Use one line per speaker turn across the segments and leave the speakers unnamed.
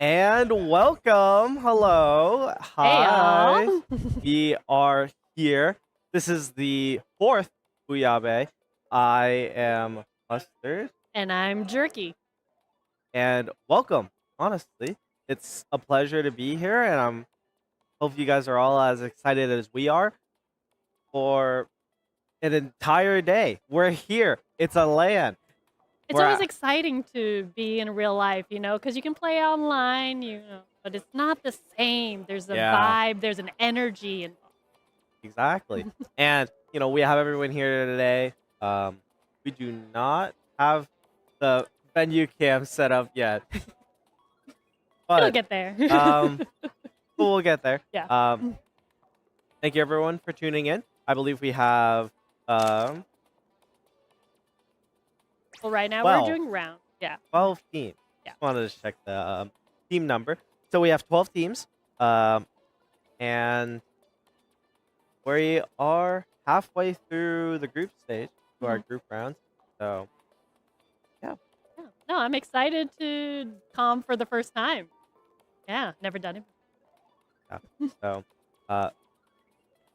And welcome. Hello.
Hey
Hi.
y'all.
We are here. This is the fourth Booyah Bay. I am Mustard.
And I'm Jerky.
And welcome. Honestly, it's a pleasure to be here. And I'm hope you guys are all as excited as we are for an entire day. We're here. It's a land.
It's
We're
always
at,
exciting to be in real life, because you can play online, but it's not the same. There's a
yeah,
vibe, there's an energy involved.
exactly. And we have everyone here today. We do not have the venue cam set up yet,
It'll
but
get there.
um, we'll get there.
Yeah.
Thank you everyone for tuning in. I believe we have um
Well, right now we're
12,
doing round. Yeah.
12 teams.
Yeah.
Just wanted to check the team number. So we have 12 teams, and we are halfway through the group stage to our
Mhm.
group rounds. So yeah.
Yeah. No, I'm excited to come for the first time. Yeah, never done it.
So, uh,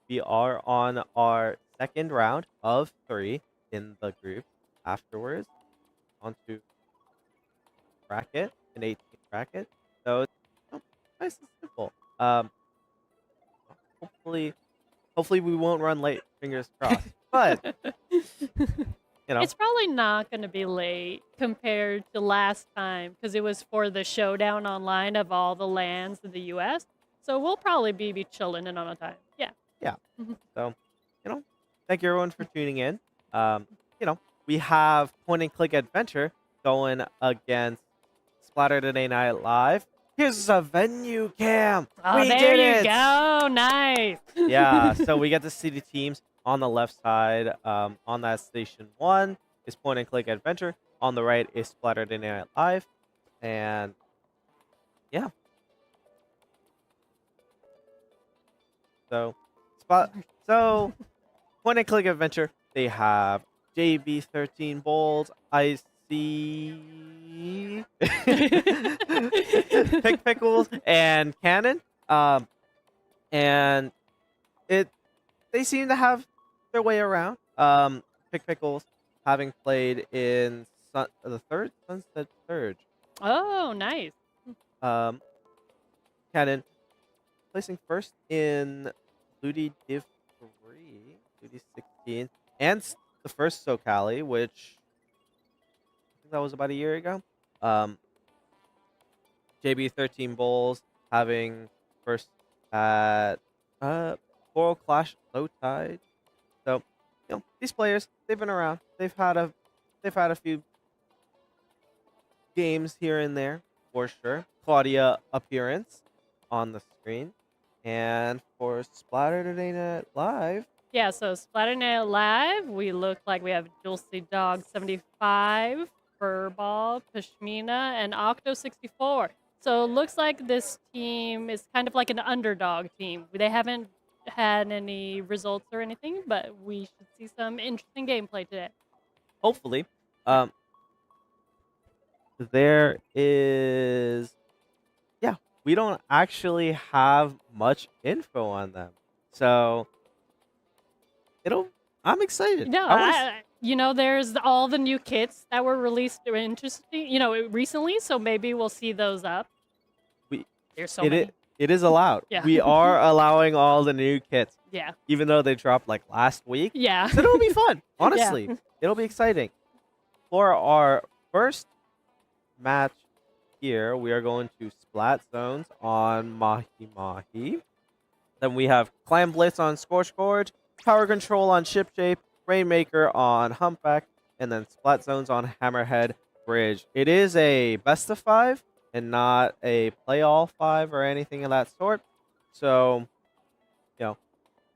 we are on our second round of 3 in the group. Afterwards, onto bracket, an 18 bracket. So it's nice and simple. Hopefully, hopefully we won't run late. Fingers crossed. But
It's probably not going to be late compared to last time because it was for the showdown online of all the lands in the US. So we'll probably be chilling in on a time. Yeah.
yeah.
Mhm.
So, thank you everyone for tuning in. We have point and click adventure going against Splatterday Night Live. Here's a venue cam.
Oh,
We
there
did
you
it.
go. Nice.
Yeah, so we get to see the teams on the left side. On that station 1 is point and click adventure. On the right is Splatterday Night Live, and yeah. So So point and click adventure. They have JB13 Bowls, IC Pick Pickles, and Cannon. And they seem to have their way around. Pick Pickles having played in the third Sunset Surge.
Oh, nice.
Um, Cannon placing first in Ludi Div 3, Ludi 16, and the first SoCali, which I think that was about a year ago. JB13 Bowls having first at Coral Clash Low Tide. So, these players, they've been around. They've had a few games here and there for sure. Claudia appearance on the screen. And for Splatterday Night Live,
Yeah, so Splatterday Live, we look like we have Dulce Dog 75, Furball, Pashmina, and Octo 64. So it looks like this team is kind of like an underdog team. They haven't had any results or anything, but we should see some interesting gameplay today.
hopefully. There is, yeah, we don't actually have much info on them. So, I'm excited.
No, there's all the new kits that were released recently, so maybe we'll see those up.
We,
There's so many.
it is allowed.
Yeah.
We are allowing all the new kits,
Yeah.
even though they dropped like last week.
Yeah.
So it'll be fun. Honestly, it'll be exciting. For our first match here, we are going to Splat Zones on Mahi Mahi. Then we have Clam Blitz on Scorch Gorge, Power Control on Ship Shape, Rainmaker on Humpback, and then Splat Zones on Hammerhead Bridge. It is a best of 5 and not a play all 5 or anything of that sort. So,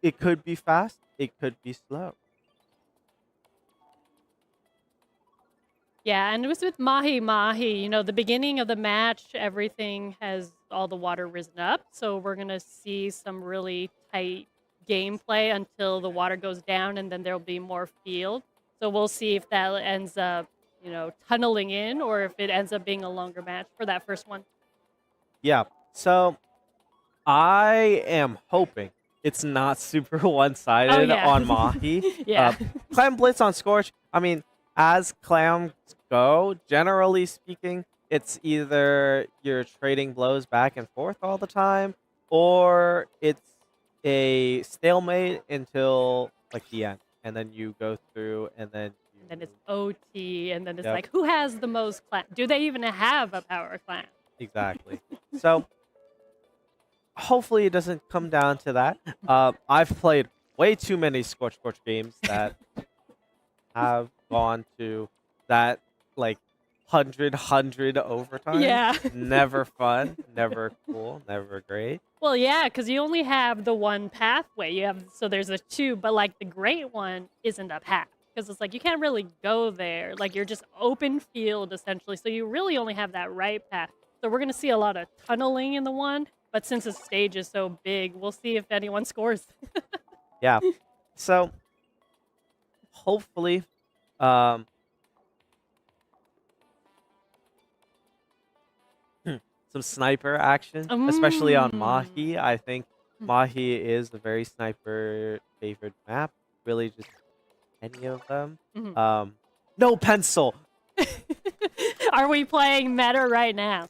it could be fast, it could be slow.
Yeah, and it was with Mahi Mahi. The beginning of the match, everything has all the water risen up. So we're going to see some really tight gameplay until the water goes down, and then there'll be more field. So we'll see if that ends up, tunneling in or if it ends up being a longer match for that first one.
Yeah. So I am hoping it's not super
Oh
one-sided
yeah.
on Mahi.
Yeah.
Clam Blitz on Scorch. I mean, as clams go, generally speaking, it's either you're trading blows back and forth all the time, or it's a stalemate until like the end, and then you go through, and then you.
And then it's OT, and then it's
Yep,
like, who has the most clan? Do they even have a power clan?
exactly. So hopefully it doesn't come down to that. I've played way too many Scorch games that have gone to that like 100 overtime.
Yeah.
Never fun, never cool, never great.
Well, yeah, because you only have the one pathway. So there's a two, but like the great one isn't a path because it's like you can't really go there. Like you're just open field essentially. So you really only have that right path. So we're gonna see a lot of tunneling in the one, but since the stage is so big, we'll see if anyone scores.
Yeah. So hopefully, um, some sniper action, especially on Mahi. I think Mahi is a very sniper favored map. Really, just any of them.
Mhm.
No pencil.
Are we playing meta right now?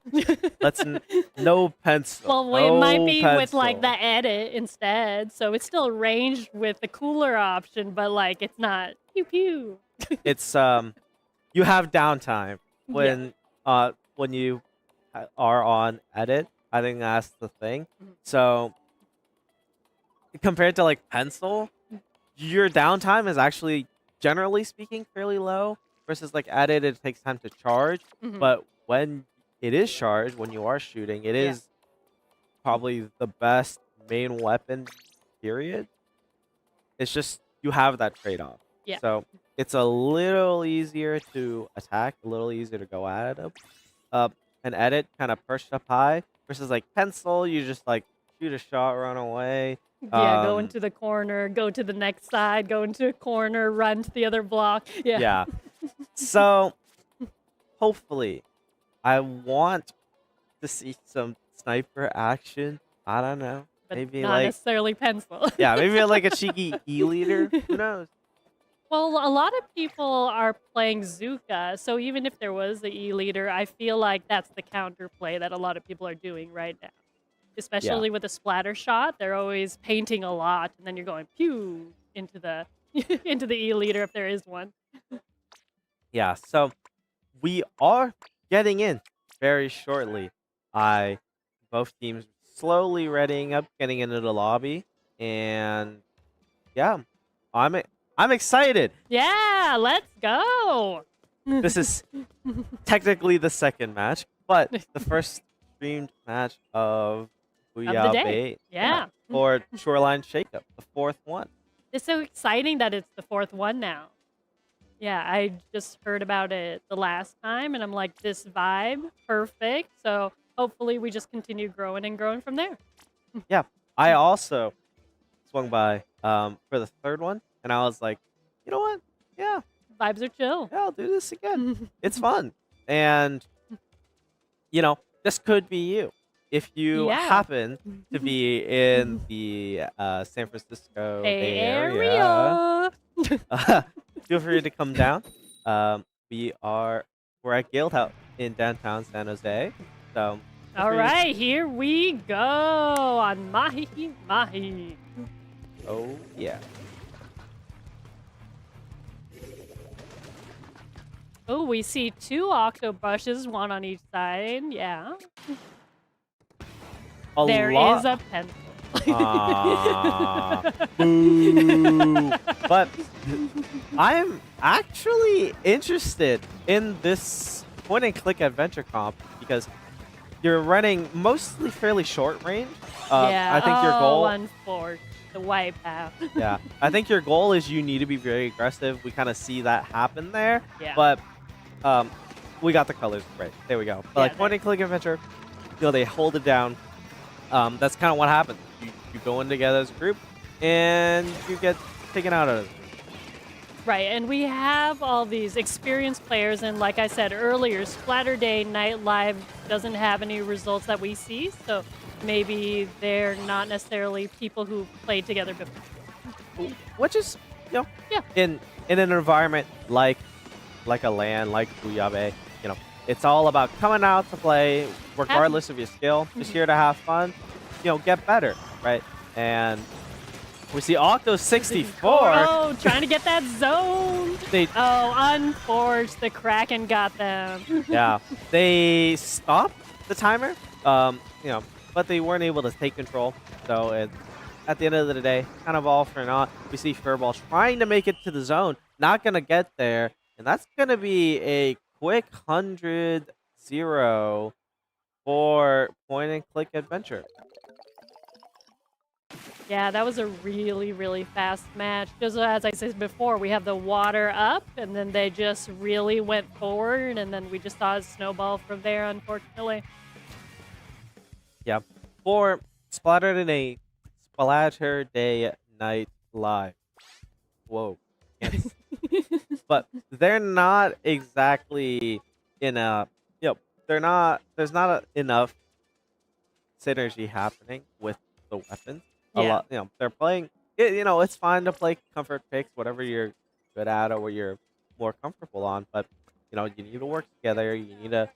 No pencil.
Well, it might be with like the edit instead, so it's still ranged with the cooler option, but like it's not pew pew.
It's you have downtime
Yeah.
when you are on edit. I think that's the thing.
Mhm.
So compared to like pencil, your downtime is actually generally speaking fairly low versus like edit it takes time to charge,
Mhm.
but when it is charged, when you are shooting, it
Yeah.
is probably the best main weapon period. It's just you have that trade-off.
Yeah.
So it's a little easier to attack, a little easier to go at it. An edit kind of perched up high versus like pencil, you just like shoot a shot, run away.
Yeah, go into the corner, go to the next side, go into a corner, run to the other block. Yeah.
Yeah. So hopefully, I want to see some sniper action. I don't know.
But
Maybe
not
like
necessarily pencil.
yeah, maybe like a cheeky E leader. Who knows?
Well, a lot of people are playing Zuka, so even if there was the E leader, I feel like that's the counterplay that a lot of people are doing right now.
Yeah.
Especially with a splatter shot, they're always painting a lot, and then you're going pew into the into the E leader if there is one.
Yeah. So we are getting in very shortly. Both teams slowly readying up, getting into the lobby, and yeah, I'm excited.
Yeah, let's go.
This is technically the second match, but the first streamed match of Booyah
day.
Bay.
Yeah.
Or Shoreline Shakeup, the fourth one.
It's so exciting that it's the fourth one now. Yeah, I just heard about it the last time, and I'm like, this vibe, perfect. So hopefully we just continue growing and growing from there.
Yeah, I also swung by for the third one, and I was like, you know what? Yeah,
Vibes are chill.
yeah, I'll do this again. It's fun, and you know, this could be you if you
Yeah.
happen to be in the San Francisco Bay
Area.
Feel free to come down. We're at Guildhouse in downtown San Jose. So
All right, here we go on Mahi Mahi.
oh yeah.
Oh, we see two octobrushes, one on each side. Yeah. There is a pencil.
Boo. But I'm actually interested in this point and click adventure comp because you're running mostly fairly short range.
Yeah.
I think your goal.
Unfortunate. The white path.
Yeah, I think your goal is you need to be very aggressive. We kind of see that happen there.
Yeah.
But we got the colors right. There we go. But
Yeah,
like point and click adventure, they hold it down. That's kind of what happens. You go in together as a group, and you get taken out of it.
Right, and we have all these experienced players, and like I said earlier, Splatterday Night Live doesn't have any results that we see, so maybe they're not necessarily people who played together before.
Which is, you know,
Yeah.
in an environment like a LAN, like Booyah Bay, it's all about coming out to play, regardless of your skill. Just here to have fun, get better, right? And we see Octo 64.
Oh, trying to get that zone. Oh, unforced. The Kraken got them.
Yeah, they stopped the timer, but they weren't able to take control. So at the end of the day, kind of all for naught. We see Furball trying to make it to the zone, not gonna get there, and that's gonna be a quick 100-0 for point and click adventure.
Yeah, that was a really, really fast match. Just as I said before, we have the water up, and then they just really went forward, and then we just saw a snowball from there, unfortunately.
Yeah, for Splatterday Night Live. Whoa. Yes. But they're not exactly in a, there's not enough synergy happening with the weapons. A
Yeah.
lot, they're playing, it's fine to play comfort picks, whatever you're good at or what you're more comfortable on, but, you need to work together, you need to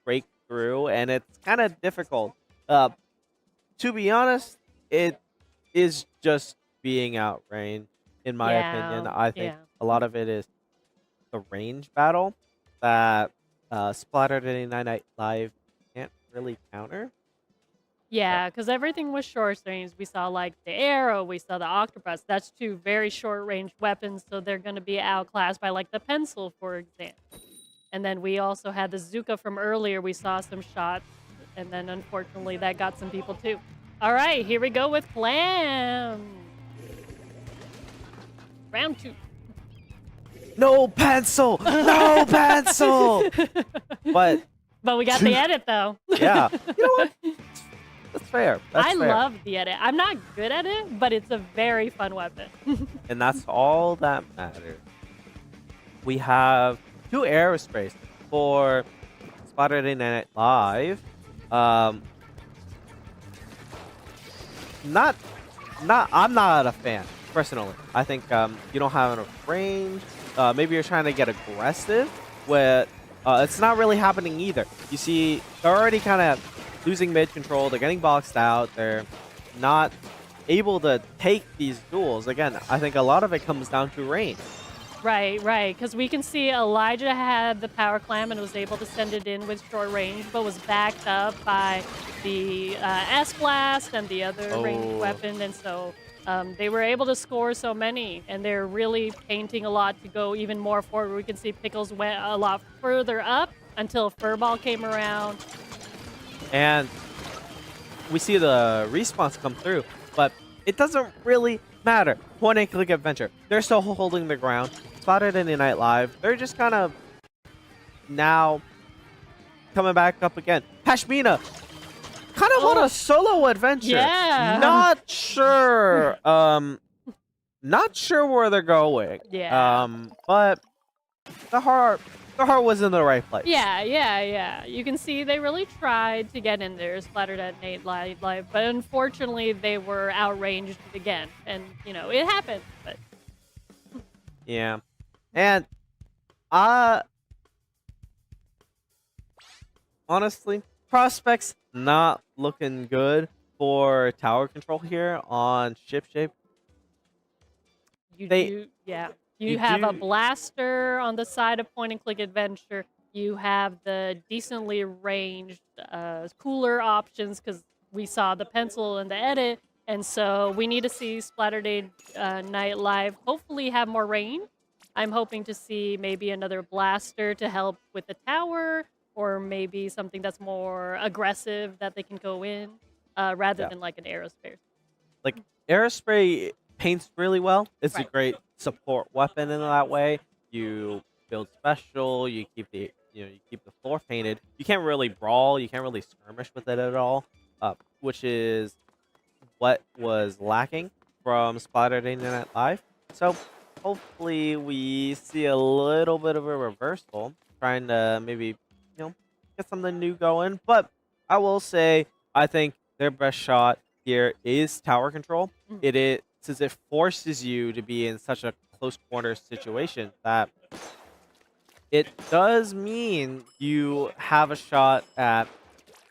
break through, and it's kind of difficult. To be honest, it is just being outranged, in my opinion. I think a lot of it is the range battle that Splatterday Night Live can't really counter.
Yeah, because everything was short range. We saw like the arrow, we saw the octopus. That's two very short range weapons, so they're going to be outclassed by like the pencil, for example. And then we also had the Zuka from earlier. We saw some shots, and then unfortunately that got some people too. All right, here we go with Clam. Round 2.
No pencil! No pencil! But
we got the edit though.
Yeah. You know what? That's fair.
I love the edit. I'm not good at it, but it's a very fun weapon.
And that's all that matters. We have 2 aerospace for Splatterday Night Live. I'm not a fan, personally. I think you don't have enough range. Maybe you're trying to get aggressive with it's not really happening either. You see, they're already kind of losing mid control. They're getting boxed out. They're not able to take these duels. Again, I think a lot of it comes down to range.
Right. Because we can see Elijah had the power clam and was able to send it in with short range, but was backed up by the S-Blast and the other ranged weapon. And so they were able to score so many, and they're really painting a lot to go even more forward. We can see Pickles went a lot further up until Furball came around.
And we see the respawns come through, but it doesn't really matter. Point and click adventure. They're still holding the ground. Splatterday Night Live. They're just kind of now coming back up again. Pashmina, kind of on a solo adventure.
Yeah.
Not sure. Not sure where they're going.
Yeah.
But the heart was in the right place.
Yeah. You can see they really tried to get in there, Splatterday Night Live, but unfortunately they were outranged again. And, it happened. But
yeah. And honestly, prospects not looking good for tower control here on Ship Shape.
You have a blaster on the side of point and click adventure. You have the decently ranged cooler options because we saw the pencil in the edit. And so we need to see Splatterday Night Live hopefully have more range. I'm hoping to see maybe another blaster to help with the tower, or maybe something that's more aggressive that they can go in rather than like an aerospray.
Like aerospray paints really well. It's a great support weapon in that way. You build special, you keep the floor painted. You can't really brawl, you can't really skirmish with it at all, which is what was lacking from Splatterday Night Live. So hopefully we see a little bit of a reversal, trying to maybe, get something new going. But I will say, I think their best shot here is tower control.
Mm.
It is, since it forces you to be in such a close quarter situation that it does mean you have a shot at,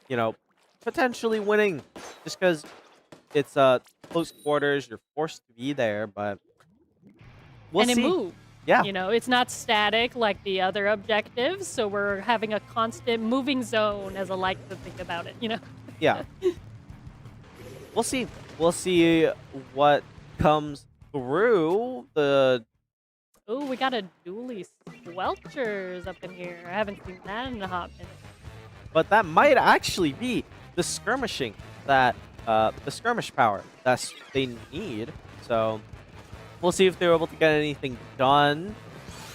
you know, potentially winning, just because it's close quarters. You're forced to be there, but we'll
And it
see.
moves.
Yeah,
It's not static like the other objectives, so we're having a constant moving zone, as I like to think about it.
yeah. We'll see. We'll see what comes through the.
Oh, we got a dually Squelchers up in here. I haven't seen that in a hot minute.
But that might actually be the skirmishing that the skirmish power that they need. So we'll see if they're able to get anything done.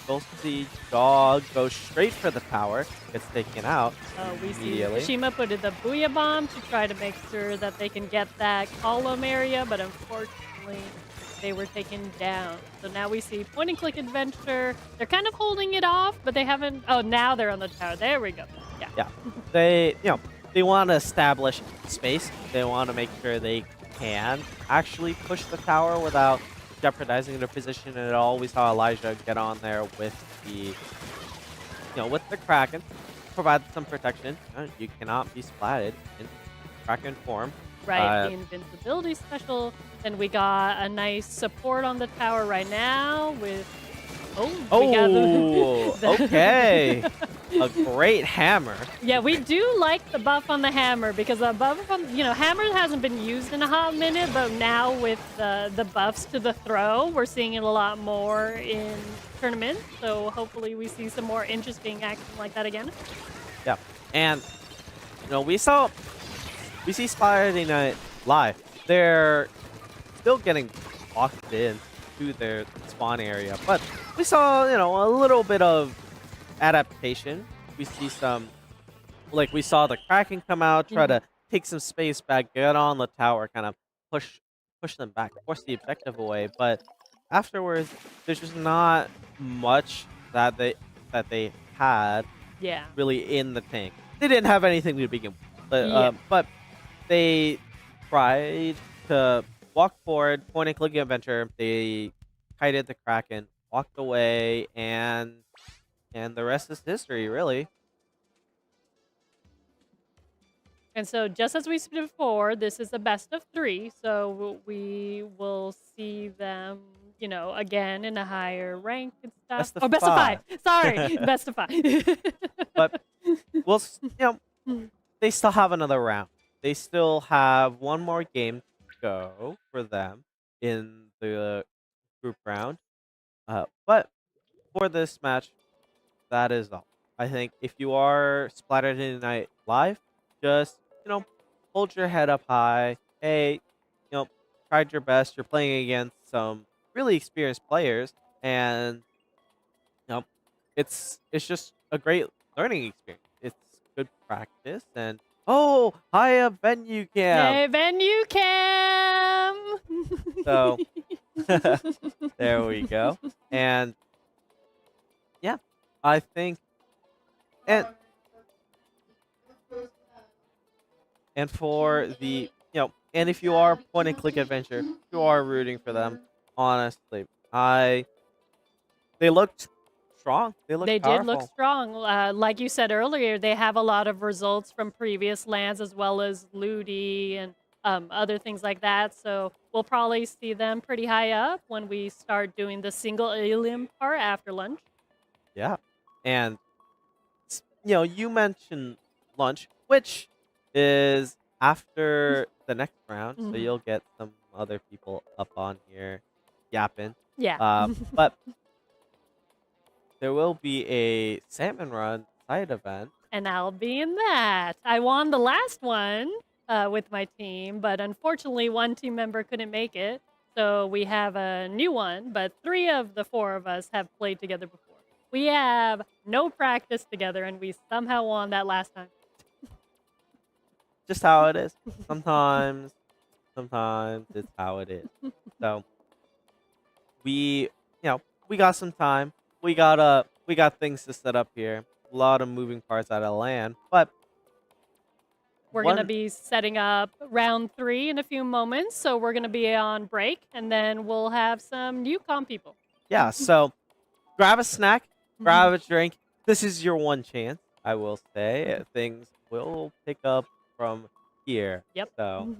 We'll see Dog go straight for the tower, gets taken out
We see
immediately.
Kashima put in the Booyah Bomb to try to make sure that they can get that column area, but unfortunately they were taken down. So now we see Point and Click Adventure. They're kind of holding it off, but they haven't. Oh, now they're on the tower. There we go. Yeah.
Yeah, they want to establish space. They want to make sure they can actually push the tower without jeopardizing their position at all. We saw Elijah get on there with with the Kraken, provide some protection. You cannot be splatted in Kraken form.
Right, the invincibility special. Then we got a nice support on the tower right now with. We got
Okay. A great hammer.
Yeah, we do like the buff on the hammer because the buff on, hammer hasn't been used in a hot minute, but now with the buffs to the throw, we're seeing it a lot more in tournaments. So hopefully we see some more interesting action like that again.
Yeah, and we see Splatterday Night live. They're still getting locked in to their spawn area, but we saw a little bit of adaptation. We see we saw the Kraken come out, try to take some space back, get on the tower, kind of push them back, force the objective away. But afterwards, there's just not much that they had
Yeah.
really in the tank. They didn't have anything to begin with, but they tried to walk forward, point and click adventure. They kited the Kraken, walked away, and the rest is history, really.
And so just as we said before, this is a best of 3, so we will see them, again in a higher rank and stuff.
Best of
Best
five.
of 5. Sorry, best of 5.
But they still have another round. They still have one more game to go for them in the group round. But for this match, that is all. I think if you are Splatterday Night live, just hold your head up high. Hey, tried your best. You're playing against some really experienced players, and it's just a great learning experience. It's good practice, and hiya venue cam.
Hey, venue cam.
So there we go. And yeah, I think and for the and if you are point and click adventure, you are rooting for them. Honestly, they looked strong. They looked
They did look
powerful.
strong. Like you said earlier, they have a lot of results from previous lands as well as Ludi and other things like that. So we'll probably see them pretty high up when we start doing the single alien part after lunch.
Yeah, and you mentioned lunch, which is after the next round, so you'll get some other people up on here yapping.
Yeah.
But there will be a salmon run side event.
And I'll be in that. I won the last one with my team, but unfortunately one team member couldn't make it. So we have a new one, but 3 of the 4 of us have played together before. We have no practice together, and we somehow won that last time.
Just how it is. Sometimes it's how it is. So we, we got some time. We got things to set up here. A lot of moving parts out of land, but
We're going to
one
be setting up round 3 in a few moments. So we're going to be on break and then we'll have some new com people.
yeah. So grab a snack, grab a drink. This is your one chance. I will say things will pick up from here.
Yep.
So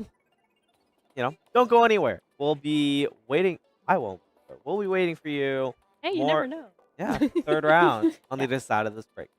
don't go anywhere. We'll be waiting. I won't. We'll be waiting for you.
Hey, you
More.
never know.
Yeah, third round on the
Yeah.
other side of this break.